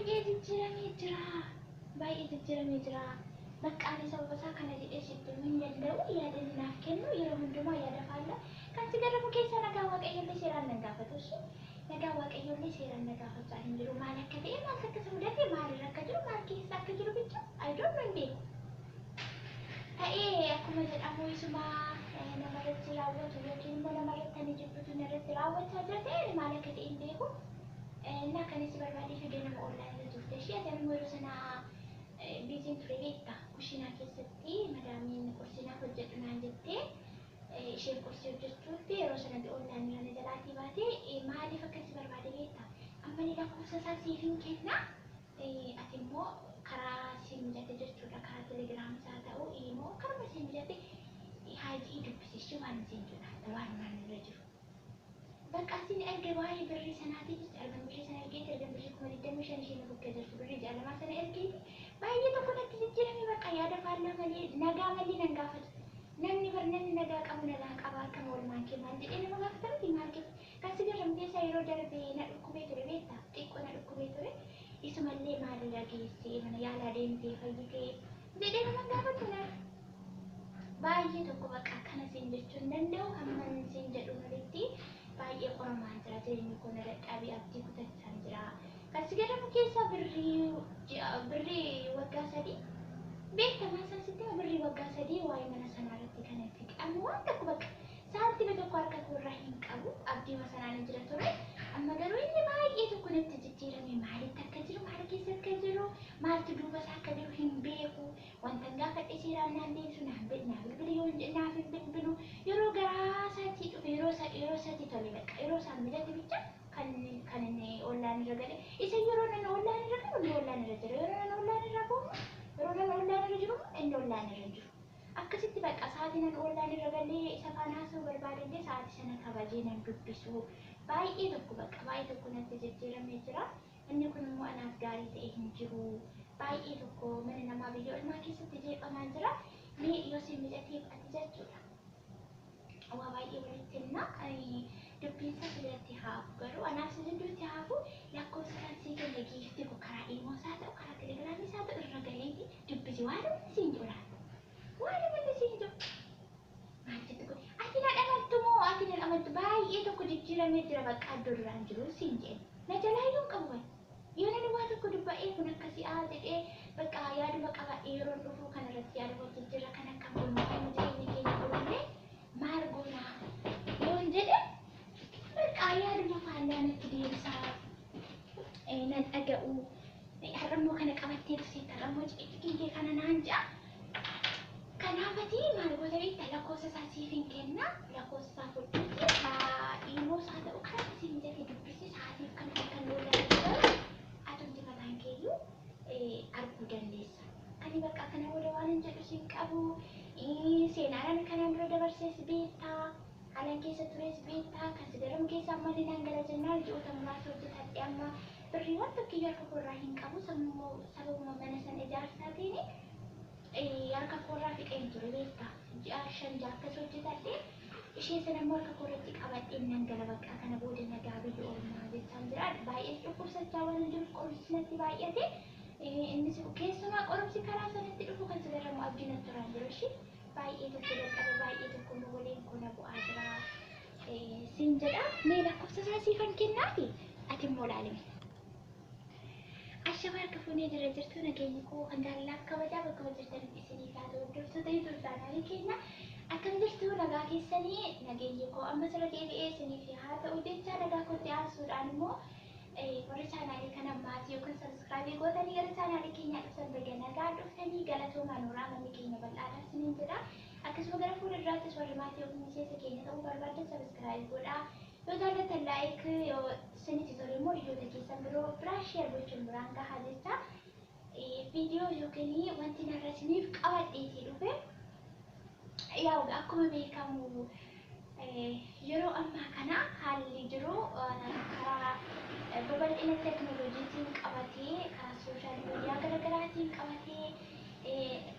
baay'ee jijjiiramee jira. Baay'ee jijjiiramee jira. Maqaan isa babasaa kana jedhee sitti hin danda'u yaadani naaf kennu yeroo hundumaa yaada faalla. Kan si gadamu keessa nagaa waaqayyoollee seeraan nan gaafatu. Nagaa waaqayyoollee seeraan na gaafachaa hin jiru. Maal akka ta'e maal akka isa mudate maalirra akka jiru maal keessa akka jiru bicha I don't know hin beeku. Ta'ee akkuma jedhamu isuma namarratti raawwatu yookiin immoo namarratti ani jibbutu narratti raawwachaa jira ta'e maal akka ta'e hin beeku. Naa kanis barbaadee fidee nama oollaan irra turte ishee atammoo yeroo sanaa biiziin ture beekta kushiinaa keessatti madaamiin qursiinaaf hojjedhu naan jettee isheen qursii hojjechuutti yeroo sanatti oollaan irra na jalaatii baatee maaliif akkasi barbaade beekta amma ni lakkoofsa isaa siif hin kenna ati immoo karaa si mijate jechuudha karaa telegiraamii isaa ta'uu immoo karuma si mijate haajii dubbisichi waan isin jedha waan irra jiru. Bakka asin erga waa'ee birrii sanaati jechuudha erga birrii sana ergeeti erga birrii 25,000 isheen bukkee jirtu birrii jaalamaa sana ergeeti baay'ee tokko natti jijjiirame bakka yaada faallaa malee nagaa malee nan gaafatu namni namni nagaa qabu nagaa qaba akkama walumaan kee maal jedhee nama gaafatamti maal jedhe kan si garramu keessaa yeroo darbee na dhukkubee ture beektaa xiqqoo na dhukkubee ture isumallee maalirra geessee mana yaalaa deemtee fayyitee jedhee nama gaafatu na baay'ee tokko bakka akkana siin jechuu hin danda'u hamma siin jedhu malitti baay'ee qoramaa jira jireenyi kun dadhabee abdii kutachaa jira. Kan si gadamu keessaa birrii waggaa 3 beektamaa isaan sitti birrii waggaa 3 waa'ee mana sanaa irratti kan itti qabu waan tokko bakka sa'aatii tokko harka koorraa hin qabu abdii sanaan jira ture amma garuu inni baay'ee tokko natti jijjiirame maalitti akka jiru maal keessa akka jiru maaltu duuba isaa akka jiru hin beeku wanta gaafadhe seeraan naan deemsu naan bilbila yoo naaf hin bilbilu yeroo garaa isaatii dhufe yeroo isaatii tole bakka yeroo isaan mijate bicha kan inni ollaan irra gale isa yeroo nan ollaan irra galu inni ollaan irra jira yeroo nan ollaan irra bu'u yeroo nan ollaan irra jiru inni ollaan irra jiru akkasitti bakka sa'aatii nan ollaan irra galee isa faanaasuu barbaadillee sa'aatii sana kabajee nan dubbisu baay'ee tokko bakka baay'ee tokko natti jijjiiramee jira inni kun immoo anaaf gaarii ta'e hin jiru baay'ee tokko mana namaa biyya olmaa keessatti jeeqamaa jira mee yoo si mijatee ati jechuudha. Waa baay'ee walitti himna dubbiinsa filatti haafu garuu anaaf si jidduutti haafu lakkoofsa kan sii kenna giiftii kun karaa ilmoo isaa ta'u karaa telegiraamii isaa ta'u irra galeeti dubbisi waan namni siin jedhu waan namni siin jedhu maal jettu kun ati na dhamaltu moo ati na dhamaltu baay'ee tokko jijjiiramee jira bakka iddoo duraan jiru siin jedhu na jalaa yoo qabu yoo namni waa tokko dubba'ee kun akkasii jedhee bakka yaaduma qabadhee yeroon dhufuu kanarratti yaada wajjin jira kan akka bulmaa jireenya keenya godhullee maal goonaa yoon jedhe bakka yaaduma faallaanatti deebisaa nan dhaga'u har'ammoo kana qabattee tuseetta har'ammoo ciqiqqee kana naan ja'a kanaafati maal goota beekta lakkoofsa isaa siif hin kenna lakkoofsa isaa fudhuutti ilmoo isaa ta'u kan si mijate dubbisi sa'aatiif kan loola atumti mataan keeyyuu arguu dandeessa. Kani bakka kana booda waan hin jedhu siin qabu seenaadhaan kanaan dura dabarsees beektaa haalaan keessa tures beektaa kan si gadamu keessa amma naan gala jennaan ji'oota muraasa hojjetadhe amma birrii waan tokkiyyuu harka koorraa hin qabu sababuma mana sana ijaarsaatiin harka koorraa fiqeen ture beektaa ji'a 5 akkas hojjetadhe ishee sana immoo harka koorratti qabadhee naan gala bakka kana booda nagaa biyya oolmaa jechaan jira baay'ee dhukkubsachaa waan jiruuf qorumsi natti baay'ate innis keessumaa qorumsi karaa sanatti dhufu kan si gadamu abdiin natti turaan jiru ishee baay'ee tokko dadhaba baay'ee tokko mogoleen kuna bu'aa jira siin jedha mee lakkoofsa isaa siifan kennaafi ati immoo laalime. Ashama harka fuunee jira jirtu nageenyi koo kan gaariidhaaf kabajaa bakka hojjetanitti isinii kaatu hordoftoota YouTube chaanaalii keenya akkam jirtu nagaa keessanii nageenyi koo amma sirra deebi'ee isiniif haa ta'u jecha nagaa kootti aansuudhaan immoo warri chaanaalii kana maatii yookaan sabiskiraabii gootanii gara chaanaalii keenyaa dhuftan baga nagaa dhuftanii galatoomaa nooraa manni keenya bal'aadha isiniin jedha akkasuma gara fuulduraattis warri maatii yookiin miseensa keenya ta'uu barbaadan sabiskiraabii godhaa yoo jaallatan laayik yoo isinitti tole immoo hiriyoota keessan biroo biraa sheer gochuun biraan gahaa jecha viidiyoo yookiin wanti narra isiniif qabadheetii dhufe yaa akkuma beekamu yeroo ammaa kana haalli jiru karaa babal'ina teekinooloojiitiin qabatee karaa sooshaal miidiyaa garaagaraatiin qabatee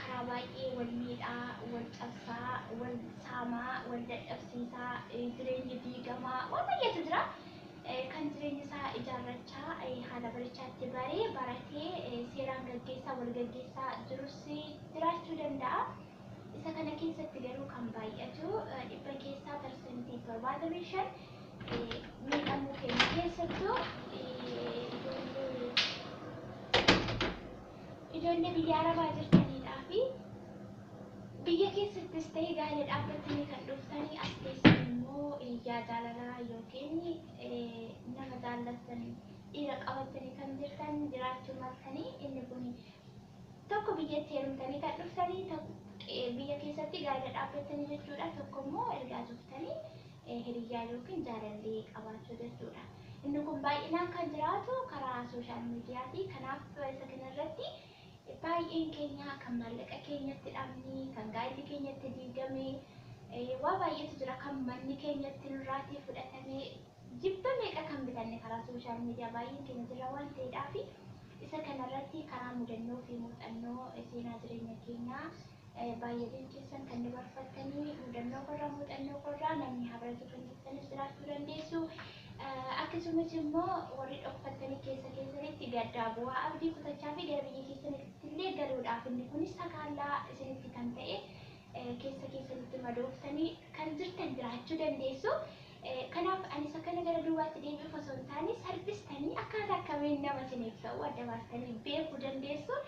karaa baay'ee wal miidhaa wal cabsaa wal saamaa wal dadhabsiisaa jireenya diigamaa waan baay'eetu jira kan jireenya isaa ijaarrachaa haala barichaatti baratee seeraan gaggeessaa wal gaggeessaa jirus jiraachuu danda'a. Isa kana keessatti garuu kan baay'atu dhibba keessaa parsantii 75 miidhamuu keenya keessattuu ijoollee biyya arabaa jirtanidhaa fi biyya keessattis ta'ee gaa'ela dhaabbatanii kan dhuftanii as keessan immoo yaa jaalalaa yookiin nama jaallatanii dhiira qabatanii kan jirtan jiraachuu maltanii inni kun tokko biyyatti heerumtanii kan dhuftanii biyya keessatti gaa'ela dhaabbatanii jechuudha. Tokko immoo ergaa dhuftanii hiriyyaa yookiin jaalallee qabaachuu jechuudha. Inni kun baay'inaan kan jiraatu karaa sooshaal miidiyaati. Kanaaf isa kanarratti baay'een keenya kan maallaqa keenyatti dhabni, kan gaa'elli keenyatti diigame, waa baay'eetu jira kan manni keenyatti nurraatii fudhatame, jibba meeqa kan bitanne karaa sooshaal miidiyaa baay'een keenya jira waan ta'eedhaaf isa kanarratti karaa mudannoo fi muuxannoo seenaa jireenya keenyaa baay'een keessan kan dabarfattanii mudannoo korraa muuxannoo korraa namni habaratu kan jirtanis jiraachuu dandeessu. Akkasumas immoo warri dhokfatanii keessanitti gaddaa bu'aa abdii kutachaa fi gara biyya keessanitti illee galuudhaaf inni kunis sakaallaa isinitti kan ta'e keessanitti madooftanii kan jirtan jiraachuu dandeessu. Kanaaf ani isa kana gara duubaatti deebi'uuf osoo hin taane salphistanii akkaataa akkamiin nama isiniif ta'u adda baastanii beekuu dandeessu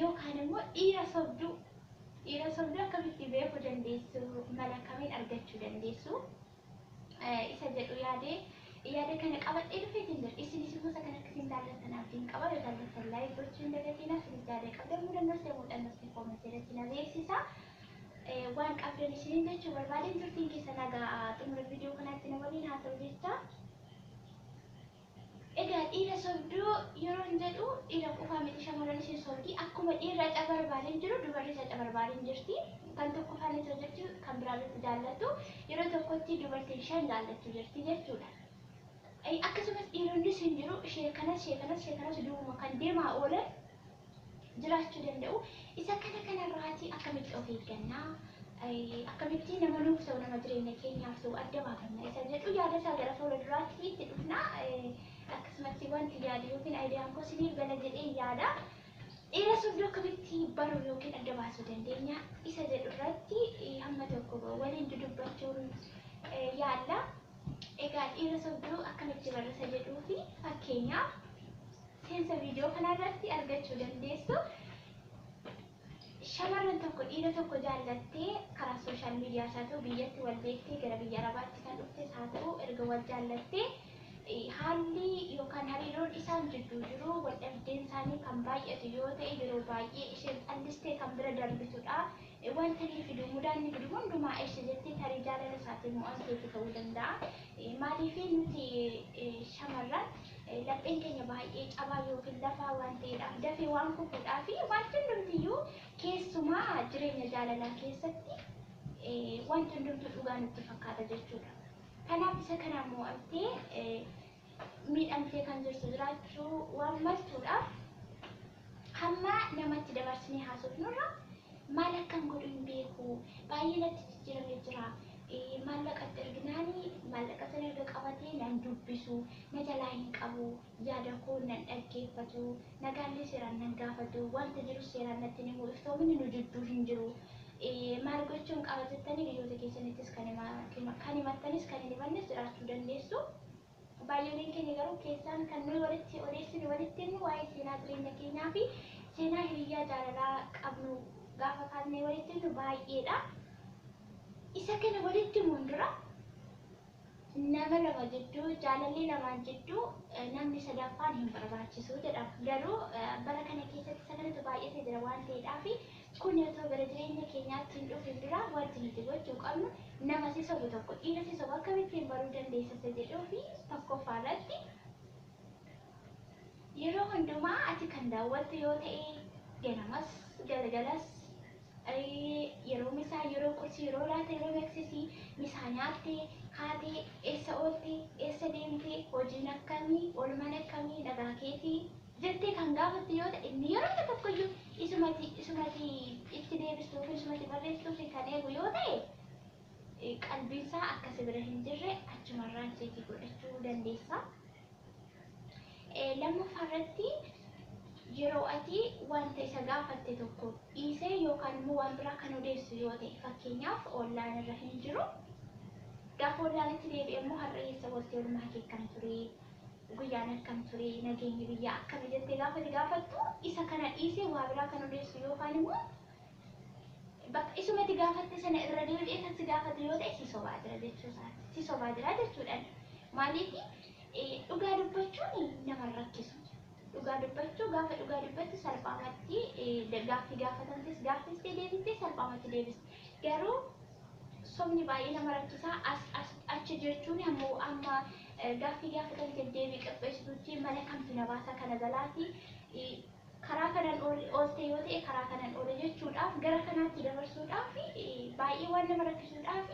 yookaan immoo dhiira sobduu akkamitti beekuu dandeessu mala akkamiin argachuu dandeessu isa jedhu yaada kana qabadhee dhufeetiin jira. Isinis immoo isa kana akkasiin jaallattan abdiin qaba. Yoo jaallattan laayik gochuu hin dagatinaa. Isinis yaada qabdan muuxannoo koomentii irratti na beeksisa. Waan qabdan isiniin jechuu barbaaden turtiin keessa nagaa xumura viidiyoo kanaatti na waliin haa ta'u jecha. Egaa dhiira sobduu yeroo hin jedhu dhiira qofaa miti shamarran isheen sobdii akkuma dhiirra barbaaden jiru dubarri isa barbaaden jirti. Kan tokko faana isa jechuun kan biraatti jaallatu yeroo tokkotti dubartiin shan jaallachuu jirti jechuudha. Akkasumas dhiironnis hin jiru ishee kanas duubuma kan deemaa oolan jiraachuu danda'u. Isa kanarraati akkamitti of eeggannaa akkamitti nama nuuf ta'u nama jireenya keenyaaf ta'u adda baafanna isa jedhu yaada isaa gara fuula duraatti itti dhufna. Akkasumas wanti yaadu yookiin aayidiyaan koo isiniif gala jedhee yaada. Dhiira sobduu akkamitti baruu yookiin adda baasuu dandeenya isa jedhu irratti hamma tokko waliin dudubbachuun yaalla. Egaa dhiira sobduu akkamitti barrisa jedhuu fi fakkeenyaaf seensa viidiyoo kanarratti argachuu dandeessu. Shamarran tokko dhiira tokko jaallattee karaa sooshaal miidiyaa isaa ta'u biyyatti wal beektee gara biyya arabaatti kan dhuftes haa ta'u erga wal jaallattee haalli yookaan hariiroon isaan jidduu jiru wal dhabdeen isaanii kan baay'atu yoo ta'e yeroo baay'ee isheen xallistee kan bira darbitudha. Wanta ni fidu mudaan ni fidu hundumaa eessa jettee tarii jaalala isaatiin mo'amteetu ta'uu danda'a. Maaliif nuti shamarran lapheen keenya baay'ee cabaa yookiin lafaa waan ta'eedhaaf dafee waan kufuudhaa fi wanti hundumtiyyuu keessumaa jireenya jaalalaa keessatti wanti hundumtuu dhugaa nutti fakkaata jechuudha. Kanaaf isa kanaan mo'amtee miidhamtee kan jirtu jiraachuu waan maltuudhaaf hamma namatti dabarsinee haasofnurra maal akkan godhu hin beeku baay'ee natti jijjiiramee jira. Maallaqatti erginaanii maallaqa sana erga qabatee nan dubbisu na jalaa hin qabu yaada koo nan dhaggeeffatu nagaallee seeraan nan gaafatu wanta jiru seeraan natti ni mul'iftoo minni nu jidduu hin jiru. Maal gochuun qaba jettanii biyyoota keessanittis kan himattanis kan hin himannes jiraachuu dandeessu. Baay'een keenya garuu keessaan kan nuyi walitti odeessine walitti himu waa'ee seenaa jireenya keenyaa fi seenaa hiriyyaa jaalalaa qabnu gaafa kaasnee walitti himu baay'eedha. Isa kana walitti himuun dura nama lama jidduu jaalallee lamaan jidduu namni sadaffaan hin barbaachisu jedhama. Garuu bara kana keessatti isa kanatu baay'atee jira waan ta'eedhaaf kun yoo gara jireenya keenyaatti hin dhufin dura wanti nuti gochuu qabnu nama si sobu tokko dhiira si sobu akkamittiin baruu dandeessa jedhuu fi tokkoffaarratti yeroo hundumaa ati kan daawwattu yoo ta'e ganamas galgalas yeroo misaa yeroo qursii yeroo laata yeroo beeksisii misaa nyaattee kaatee eessa oolte eessa deemtee hojiin akkamii oolmaan akkamii nagaa keetii jettee kan gaafattu yoo ta'e inni yeroo tokkoyyuu isumati itti deebistu yookiin isumati barreessituu fi kan eegu yoo ta'e qalbiinsaa akkasi bira hin jirre achumarraan seetii godhachuu dandeessa. lammaffaa irratti yeroo ati wanta isa gaafatte tokko dhiisee yookaan immoo waan biraa kan odeessu yoo ta'e fakkeenyaaf online irra hin jiru gaafa online itti deebi'e immoo har'a eessa waltee oolmaa kee akkam ture guyyaan akkam ture nageenyi biyyaa akkami jettee gaafa gaafattu isa kana dhiisee waa biraa kan odeessu yookaan immoo bakka isumatti gaafatte sana irra deebi'ee kan si gaafatu yoo ta'e si sobaa jira jechuudha. Si sobaa jira jechuudhaan maaliif dhugaa dubbachuun nama rakkisu. Dhugaa dubbachuu gaafa dhugaa dubbattu salphaamatti gaaffii gaafatamtes gaaffistee deebistee salphaamatti deebiste. Garuu sobni baay'ee nama rakkisaa achi jechuun amma gaaffii gaafatamte deebii qopheessituutti mana kamtu na baasa kana galaati karaa kanaan oolte yoo ta'e karaa kanaan oole jechuudhaaf gara kanaatti dabarsuudhaaf baay'ee waan nama rakkisuudhaaf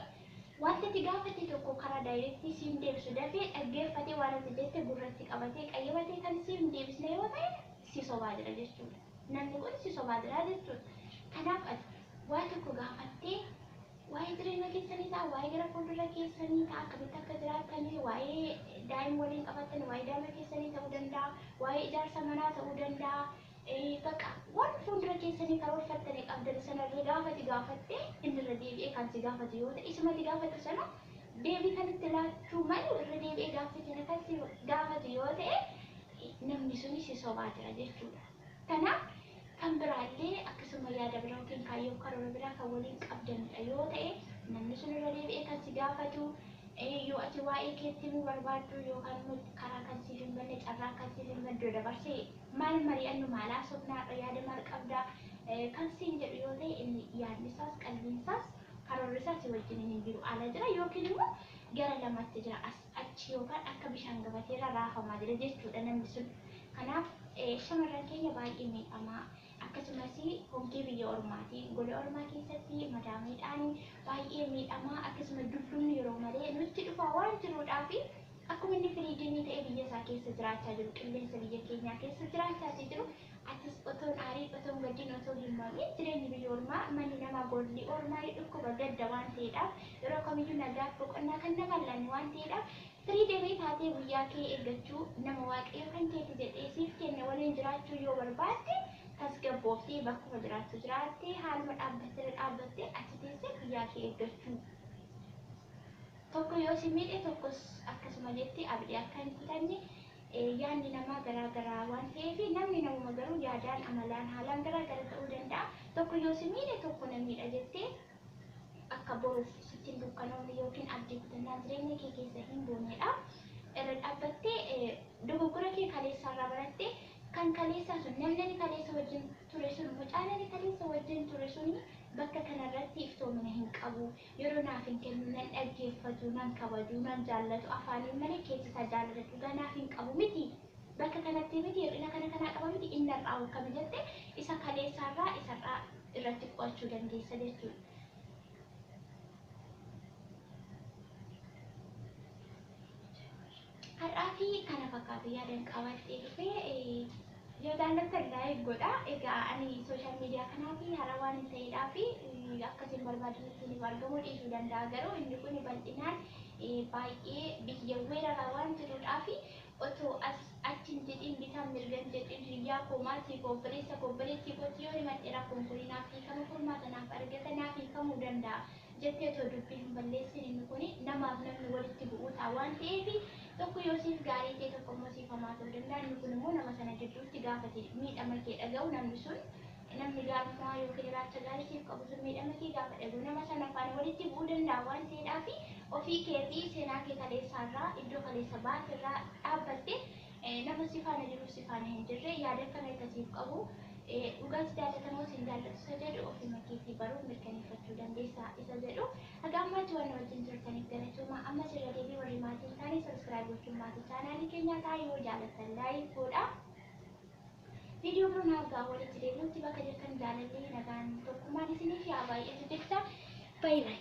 wanta ati gaafatte tokko karaa daayirektii siin deebisu dafee dhaggeeffatee waan ati jette gurratti qabatee qayyabatee kan siin deebisne yoo ta'e si sobaa jira jechuudha. Namni kun si sobaa jira jechuudha. Kanaaf ati waa tokko gaafattee waa'ee jireenya keessanii ta'a, waa'ee gara fuuldura keessanii ta'a, akkamitti akka jiraatanii, waa'ee daa'ima waliin qabattan, waa'ee daa'ima keessanii ta'uu danda'a, waa'ee ijaarsa manaa ta'uu danda'a. Bakka waan fuuldura keessanii karoorfattanii qabdan sanarra gaafattee inni irra deebi'ee kan si gaafatu yoo ta'e isumatti gaafatu sana deebii kan itti laachuu malu irra deebi'ee gaafatanii kan si gaafatu yoo ta'e namni suni si sobaa jira jechuudha. Kanaaf kan biraallee akkasuma yaada biraa yookiin kaayyoo karoora biraa kan waliin qabdanidha yoo ta'e namni sun irra deebi'ee kan si gaafatu yoo ati waa'ee keetti himuu barbaaddu yookaan karaa kan siif hin banne carraa kan siif hin banne dabarsee maal mari'annu maalaa sofnaadha yaada maal qabda kan siin jedhu yoo ta'e inni yaadni isaas qalbiin isaas karoorri isaas wajjin hin jiru ala jira yookiin immoo gara lamatti jira achi yookaan akka bishaan gabateerra raafamaa jira jechuudha namni sun. Kanaaf shamarran keenya baay'ee miidhamaa akkasumas hongee biyya ormaati gola ormaa keessatti madaamiidhaan baay'ee miidhamaa akkasuma dullumni yeroo malee nutti dhufa waan jiruudhaaf akkuma inni firiidinii ta'e biyya isaa keessa jiraachaa jiru qilleensa biyya keenyaa keessa jiraachaa jiru atis otoon aarii otoon gaddiin otoo hin maamiin jireenyi biyya ormaa manni nama golli ormaa dhukkuba gadda waan ta'eedhaaf yeroo kamiyyuu nagaaf boqonnaa kan nama laanne waan ta'eedhaaf firiidinii taatee guyyaa kee eeggachuu nama waaqayyo kan keeti jedhee siif kenne waliin jiraachuu yoo barbaadde tasgabbooftee bakkuma jiraattu jiraattee haaluma dhaabbattee achi teessee guyyaa kee eeggachuu. Tokko yoo si miidhe tokkos akkasuma jettee abdii akka hin kutanne yaadni namaa garaagaraa waan ta'eef namni namuma garuu yaadaan amalaan haalaan garaagara ta'uu danda'a. Tokko yoo si miidhe tokko na miidha jettee akka boruuf sittiin dukkanoonni yookiin abdii kutannaan jireenya kee keessa hin boonedha. Irra dhaabbattee dogoggora kee kaleessaarraa barattee kan kaleessaa sun namni kaleessa wajjin ture sun mucaan kaleessa wajjin ture sun bakka kanarratti iftoomina hin qabu yeroo naaf hin kennu nan dhaggeeffatu nan kabaju nan jaallatu afaaniin malee keessa isaa jaalladhu ganaaf hin qabu miti bakka kanatti miti hir'ina kana qaba miti inni irraa akkami jette isa kaleessaarraa isarraa irratti qo'achuu dandeessa jechuudha. Har'aafi kana fakkaatu yaadan qabattee dhufee yoo jaallattan laayik godha. Egaa ani sooshaal miidiyaa kanaafi haaraa waan hin ta'eedhaafi akkasiin barbaadanitti ni argamuu dhiisuu danda'a. Garuu inni kun bal'inaan baay'ee biyya weeraraa waan jiruudhaafi otoo achiin jedhiin bitaan mirgan jedhiin hiriyaa koomaatii obboleessi kooti yoo himadheeraa konkolinaaf hiikama furmaatanaaf argatanaaf hiikamuu danda'a jettee otoo dubbii hin balleessin inni kun namaaf namni walitti bu'uu ta'a waan ta'eef tokko yoo siif gaarii ta'e tokko immoo siif hamaa ta'uu danda'a. Inni kun immoo nama sana gidduutti gaafate miidhama kee dhaga'u namni sun namni gaafummaa yookiin ilaalcha gaarii siif qabu sun miidhama kee gaafa dhaga'u nama sana afaan walitti bu'uu danda'a waan ta'eedhaaf ofii kee fi seenaa kee kaleessaarraa iddoo kaleessa baatirraa dhaabbatte nama si faana jiru si faana hin jirre yaada akkana akkasiif qabu dhugaatti jaallatamoo siin jaallatu isa jedhu ofii keetii baruu mirkaneeffachuu dandeessa isa jedhu haga ammaatti waan wajjin turtaniif galatoomaa amma sirra deebii warri maatiin isaanii sabskiraayib gochuun maatii chaanaalii keenyaa taa'ee yoo jaallattan laayik godhaa. Viidiyoo biroo naaf ga'a walitti deebi'utti bakka jirtan jaalallee nagaan tokkummaan isiniif yaa baay'eetu jecha baay'ee.